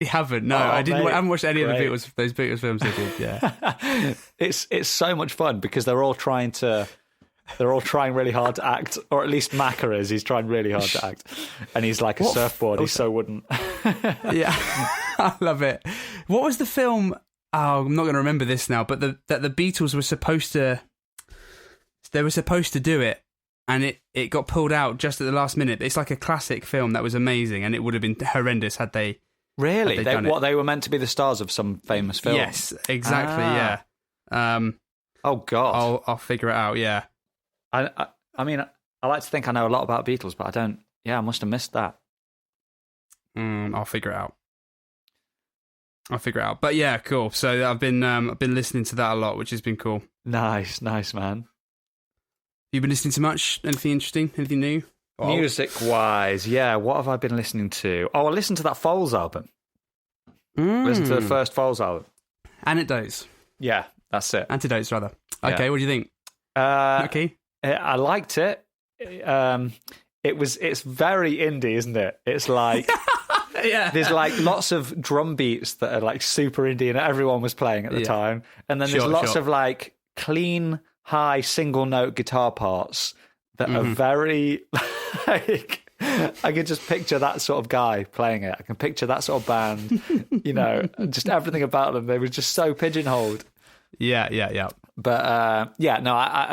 You haven't? No, I haven't watched any great. of those Beatles films they did. Yeah, It's so much fun because they're all trying really hard to act, or at least Macca is. He's trying really hard to act, and he's like a surfboard. He so wouldn't. Yeah, I love it. What was the film? Oh, I'm not going to remember this now. But that the Beatles were supposed to do it, and it got pulled out just at the last minute. It's like a classic film that was amazing, and it would have been horrendous had they. Really? They were meant to be the stars of some famous film? Yes, exactly, yeah. Oh, God. I'll figure it out, yeah. I mean, I like to think I know a lot about Beatles, but I don't... Yeah, I must have missed that. I'll figure it out. But yeah, cool. So I've been listening to that a lot, which has been cool. Nice, man. You been listening to much? Anything interesting? Anything new? Music-wise, yeah. What have I been listening to? Oh, I listened to that Foals album. Listen to the first Foals album. Anecdotes. Yeah, that's it. Antidotes, rather. Okay, Yeah. what do you think? Okay. I liked it. It's very indie, isn't it? It's like... Yeah. There's like lots of drum beats that are like super indie and everyone was playing at the time. And then there's lots of like clean, high single note guitar parts that are very like, I can just picture that sort of guy playing it. I can picture that sort of band, just everything about them. They were just so pigeonholed. Yeah. But I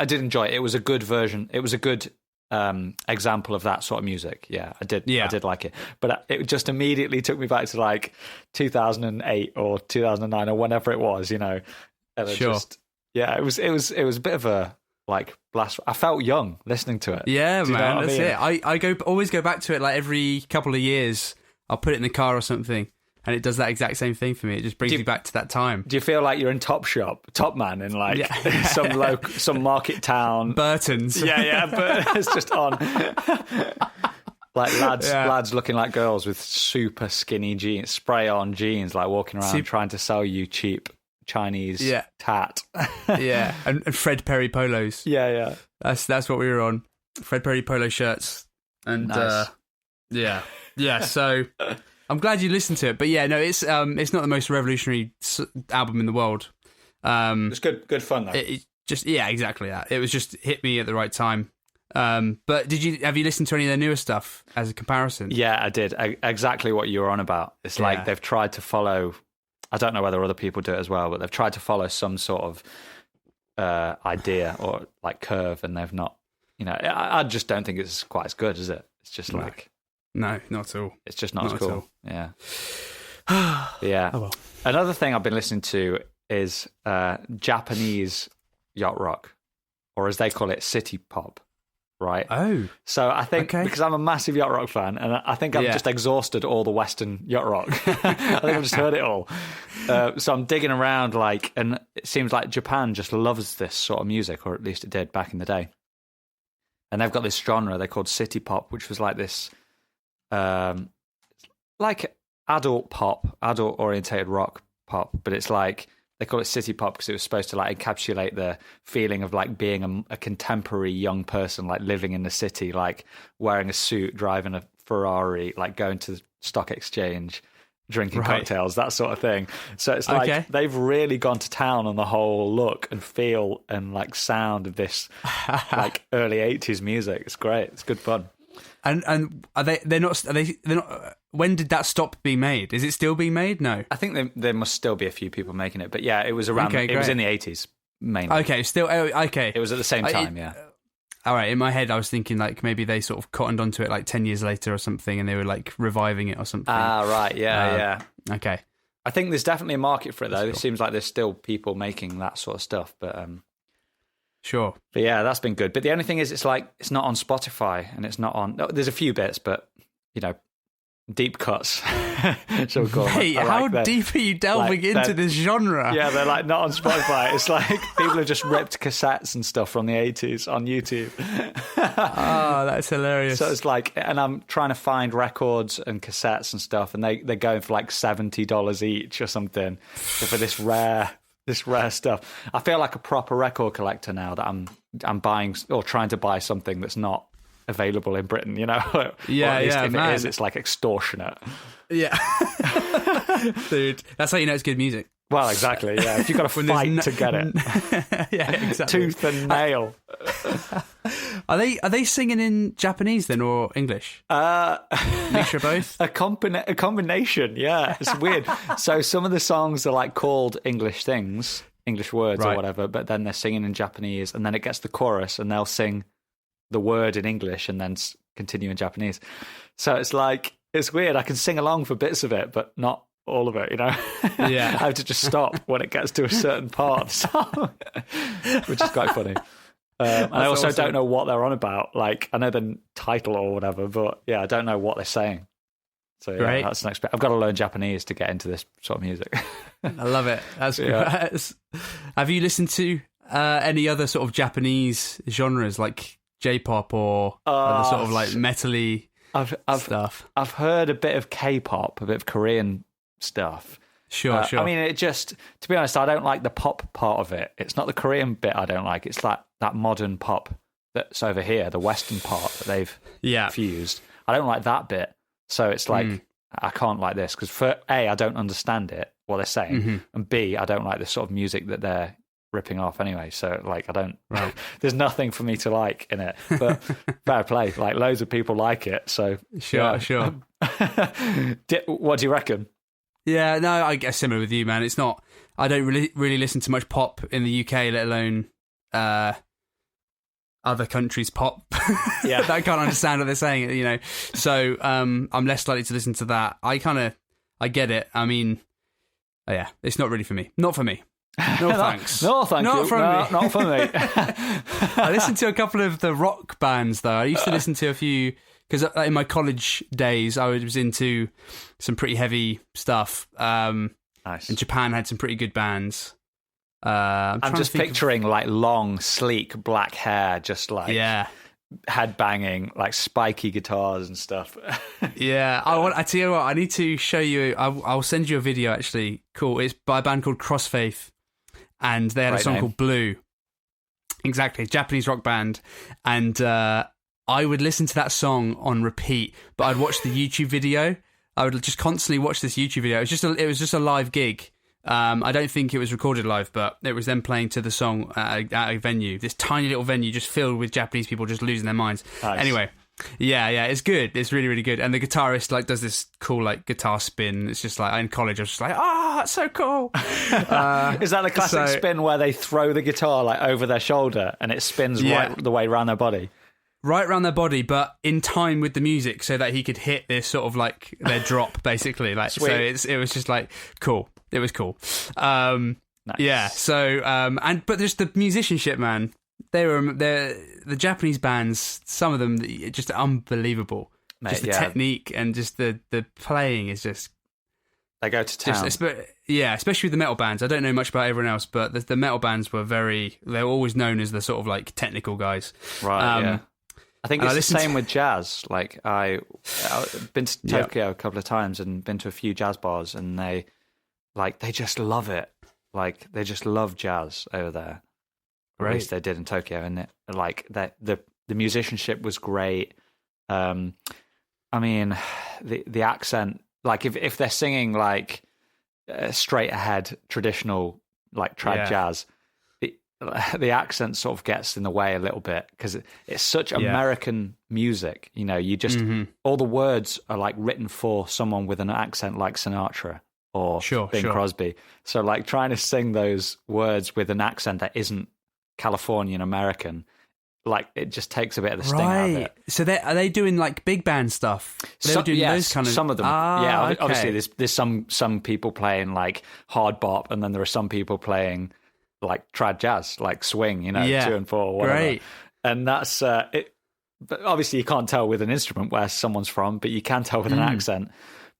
did enjoy it. It was a good version. It was a good example of that sort of music. Yeah, I did like it. But it just immediately took me back to like 2008 or 2009 or whenever it was, And it was a bit of a like blast. I felt young listening to it. Yeah, man, that's it. I always go back to it like every couple of years. I'll put it in the car or something, and it does that exact same thing for me. It just brings me back to that time. Do you feel like you're in Top Man in like some market town? Burton's. Yeah, but it's just on. Like lads looking like girls with super skinny jeans, spray-on jeans, like walking around trying to sell you cheap Chinese tat. Yeah, and Fred Perry polos. Yeah. That's what we were on. Fred Perry polo shirts. And nice. Yeah, so I'm glad you listened to it. But yeah, no, it's not the most revolutionary album in the world. It's good fun though. It just exactly that. It was just hit me at the right time. But have you listened to any of their newer stuff as a comparison? Yeah, I did. Exactly what you were on about. It's like they've tried to follow, I don't know whether other people do it as well, but they've tried to follow some sort of idea or like curve, and they've not, I just don't think it's quite as good, is it? It's just like... No, not at all. It's just not as cool. Yeah. Yeah. Oh, well. Another thing I've been listening to is Japanese yacht rock, or as they call it, city pop. Right. Oh. So I think because I'm a massive yacht rock fan, and I think I've just exhausted all the Western yacht rock. I think I've just heard it all. So I'm digging around, and it seems like Japan just loves this sort of music, or at least it did back in the day. And they've got this genre they called city pop, which was like this, like adult orientated rock pop, but it's like. They call it city pop because it was supposed to like encapsulate the feeling of like being a contemporary young person, like living in the city, like wearing a suit, driving a Ferrari, like going to the stock exchange, drinking cocktails, that sort of thing. So it's like they've really gone to town on the whole look and feel and like sound of this like early 80s music. It's great. It's good fun. And they're not. When did that stop being made? Is it still being made? No. I think there must still be a few people making it, but yeah, it was around. It was in the 80s mainly. Okay, still. Okay, it was at the same time. All right. In my head, I was thinking like maybe they sort of cottoned onto it like 10 years later or something, and they were like reviving it or something. Right. Yeah. Okay. I think there's definitely a market for it though. It seems like there's still people making that sort of stuff, but sure. But yeah, that's been good. But the only thing is, it's not on Spotify, and it's not on. There's a few bits, but deep cuts. So hey, how deep are you delving into this genre? Yeah, they're like not on Spotify. It's like people have just ripped cassettes and stuff from the 80s on YouTube. Oh, that's hilarious. So it's like, and I'm trying to find records and cassettes and stuff, and they're going for like $70 each or something for this rare stuff. I feel like a proper record collector now that I'm buying or trying to buy something that's not available in Britain, Yeah, or at least if it is, it's like extortionate. Yeah. Dude, that's how you know it's good music. Well, exactly. Yeah, if you've got to fight to get it. Yeah, exactly. Tooth and nail. Are they singing in Japanese then or English? Mixture of both. A combination. Yeah, it's weird. So some of the songs are like called English things, English words or whatever, but then they're singing in Japanese, and then it gets the chorus, and they'll sing the word in English and then continue in Japanese. So it's like, it's weird. I can sing along for bits of it, but not all of it, Yeah. I have to just stop when it gets to a certain part of the song, which is quite funny. And I also don't know what they're on about. Like, I know the title or whatever, but yeah, I don't know what they're saying. So yeah, that's an I've got to learn Japanese to get into this sort of music. I love it. That's Have you listened to any other sort of Japanese genres like J-pop or other sort of like metal-y stuff? I've heard a bit of K-pop, a bit of Korean stuff. Sure. I mean, it just, to be honest, I don't like the pop part of it. It's not the Korean bit I don't like. It's like that modern pop that's over here, the Western part that they've fused. I don't like that bit. So it's like, I can't like this because for A, I don't understand it, what they're saying, and B, I don't like the sort of music that they're ripping off anyway. So like, I don't, there's nothing for me to like in it, but fair play. Like loads of people like it. So sure. What do you reckon? Yeah, no, I guess similar with you, man. It's not, I don't really listen to much pop in the UK, let alone other countries' pop. Yeah. I can't understand what they're saying, So I'm less likely to listen to that. I get it. I mean, yeah, it's not really for me. Not for me. No thanks. No, thank you. Not for me. I listened to a couple of the rock bands, though. I used to listen to a few, because in my college days, I was into some pretty heavy stuff. Nice. And Japan had some pretty good bands. I'm just picturing like long, sleek black hair, just like head banging, like spiky guitars and stuff. Yeah, I tell you what, I need to show you. I'll send you a video. Actually, cool. It's by a band called Crossfaith, and they had a song called Blue. Exactly, Japanese rock band, and I would listen to that song on repeat. But I'd watch the YouTube video. I would just constantly watch this YouTube video. It was just a live gig. I don't think it was recorded live, but it was them playing to the song at a venue. This tiny little venue just filled with Japanese people just losing their minds. Nice. Anyway, yeah, it's good. It's really, really good. And the guitarist like does this cool like guitar spin. It's just like in college, I was just like, that's so cool. Is that the classic spin where they throw the guitar like over their shoulder and it spins right the way around their body? Right around their body, but in time with the music, so that he could hit this sort of like their drop, basically. Like, sweet. So it was just like cool. It was cool. Nice. Yeah. So but just the musicianship, man. The Japanese bands. Some of them just unbelievable. Mate, just the technique and just the playing is just. They go to town. Especially with the metal bands. I don't know much about everyone else, but the metal bands they're always known as the sort of like technical guys. Right. Yeah. I think it's the same with jazz. Like I've been to Tokyo a couple of times and been to a few jazz bars, and they just love it. Like they just love jazz over there. Or at least they did in Tokyo, and the musicianship was great. I mean, the accent. Like if they're singing like straight ahead traditional like trad jazz. The accent sort of gets in the way a little bit because it's such American music. You just all the words are like written for someone with an accent like Sinatra or Bing Crosby. So like trying to sing those words with an accent that isn't Californian American, like it just takes a bit of the sting out of it. So are they doing like big band stuff? They're doing those kind of some of them. Obviously there's some people playing like hard bop, and then there are some people playing like trad jazz, like swing, 2 and 4, whatever. Great. And that's it. But obviously, you can't tell with an instrument where someone's from, but you can tell with an accent.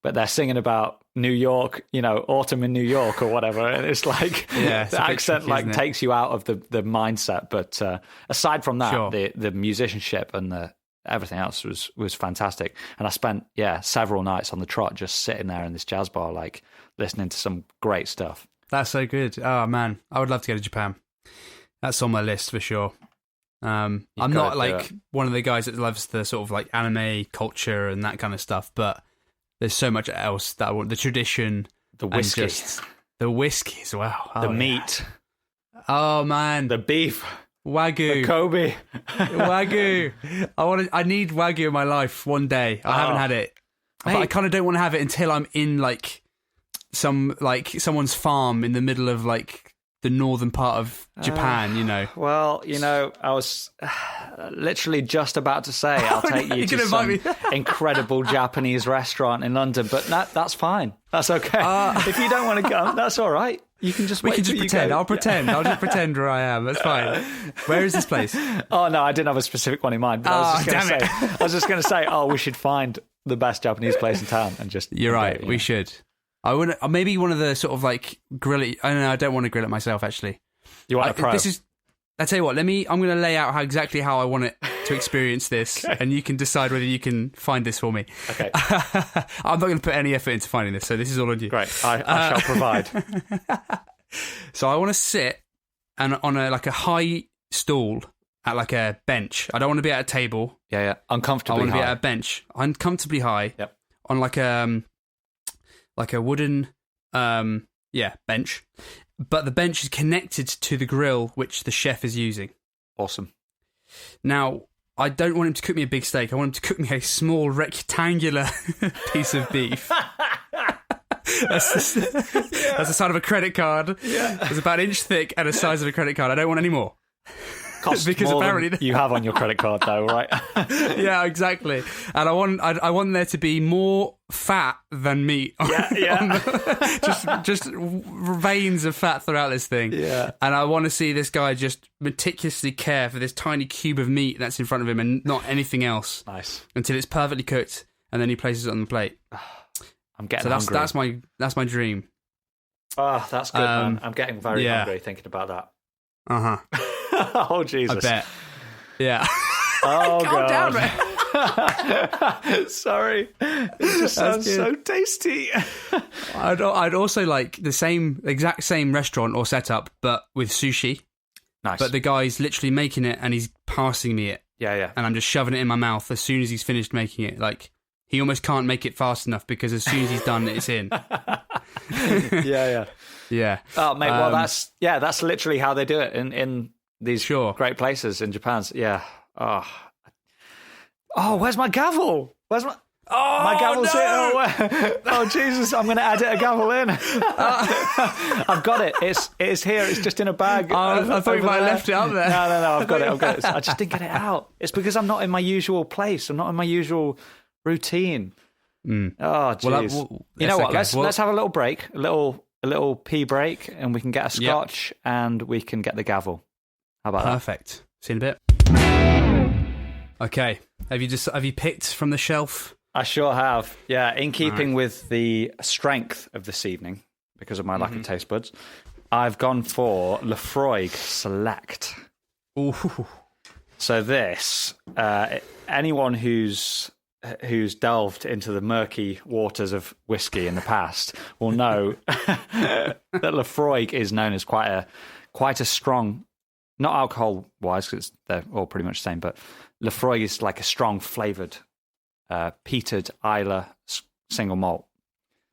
But they're singing about New York, autumn in New York or whatever. And it's like the accent tricky, takes you out of the mindset. But aside from that, the musicianship and the everything else was fantastic. And I spent several nights on the trot just sitting there in this jazz bar, like listening to some great stuff. That's so good. Oh, man. I would love to go to Japan. That's on my list for sure. I'm not like one of the guys that loves the sort of like anime culture and that kind of stuff, but there's so much else that I want. The tradition, The whiskey. The whiskey as well. The meat. Oh, man. The beef. Wagyu. The Kobe. Wagyu. I need Wagyu in my life one day. I haven't had it. But I kind of don't want to have it until I'm in like someone's farm in the middle of like the northern part of Japan, you know. Well, you know, I was literally just about to say I'll take you to some incredible Japanese restaurant in London, but that's fine. That's okay. If you don't want to come, that's all right. You can just pretend. I'll pretend. I'll just pretend where I am. That's fine. Where is this place? Oh no, I didn't have a specific one in mind. But I was just going to say, we should find the best Japanese place in town and just. You're right. We should. I want maybe one of the sort of like grill it. I don't want to grill it myself. Actually, you want a pro? I tell you what. I'm going to lay out exactly how I want it to experience this, okay. And you can decide whether you can find this for me. Okay. I'm not going to put any effort into finding this, so this is all on you. Great. I shall provide. So I want to sit on a high stool at like a bench. I don't want to be at a table. Yeah. Uncomfortably high. I want to be at a bench, uncomfortably high. Yep. On like a wooden bench, but the bench is connected to the grill which the chef is using. Awesome. Now, I don't want him to cook me a big steak. I want him to cook me a small rectangular piece of beef. That's the size of a credit card. Yeah. It's about an inch thick and the size of a credit card. I don't want any more. Costs because more apparently than you have on your credit card, though, right? Yeah, exactly. And I want there to be more fat than meat. Just veins of fat throughout this thing. Yeah. And I want to see this guy just meticulously care for this tiny cube of meat that's in front of him and not anything else. Nice. Until it's perfectly cooked, and then he places it on the plate. I'm getting hungry. That's my dream. Oh, that's good, man. I'm getting very hungry thinking about that. Uh-huh. Oh, Jesus. I bet. Yeah. Oh, God. Calm down, Sorry. It just sounds so tasty. I'd also like the exact same restaurant or setup, but with sushi. Nice. But the guy's literally making it and he's passing me it. Yeah. And I'm just shoving it in my mouth as soon as he's finished making it. Like, he almost can't make it fast enough because as soon as he's done, it's in. Yeah. Oh, mate, well, that's literally how they do it in these great places in Japan. Yeah. Oh, where's my gavel? My gavel's here. Oh, Jesus, I'm going to add a gavel in. I've got it. It is here. It's just in a bag. I thought you might have left it up there. No, I've got it. I just didn't get it out. It's because I'm not in my usual place. I'm not in my usual routine. Mm. Oh, jeez. You know what? Let's have a little break, a little pee break, and we can get a scotch and we can get the gavel. How about Perfect. See you in a bit. Okay. Have you picked from the shelf? I sure have. Yeah, in keeping with the strength of this evening, because of my lack of taste buds, I've gone for Lefroy Select. Ooh. So this, anyone who's delved into the murky waters of whiskey in the past will know that Lefroy is known as quite a strong, not alcohol-wise, because they're all pretty much the same, but Lefroy is like a strong flavoured, peated Islay single malt.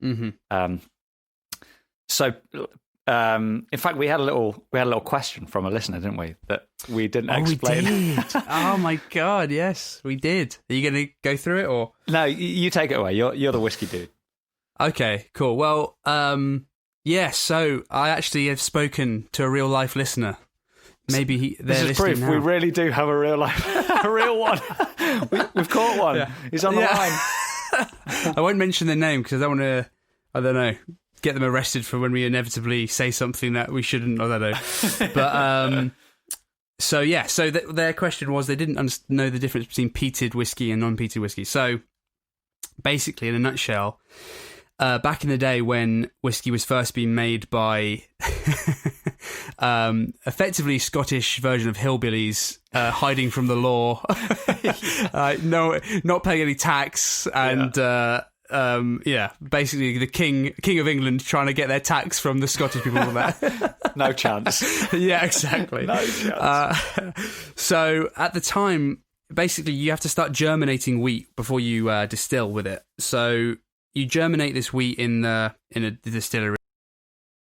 Mm-hmm. In fact, we had a little question from a listener, didn't we? That we didn't explain. We did. Oh my God, yes, we did. Are you going to go through it or? No, you take it away. You're the whiskey dude. Okay, cool. Well, so I actually have spoken to a real life listener. Maybe this is proof now. We really do have a real one. We've caught one. Yeah. He's on the line. I won't mention their name because I don't want to. I don't know. Get them arrested for when we inevitably say something that we shouldn't. I don't know. But so their question was they didn't know the difference between peated whiskey and non-peated whiskey. So basically, in a nutshell, back in the day when whiskey was first being made by effectively Scottish version of hillbillies hiding from the law, not paying any tax, and basically the king of England trying to get their tax from the Scottish people. No chance. Yeah, exactly. No chance. So at the time, basically, you have to start germinating wheat before you distill with it. So you germinate this wheat in a distillery.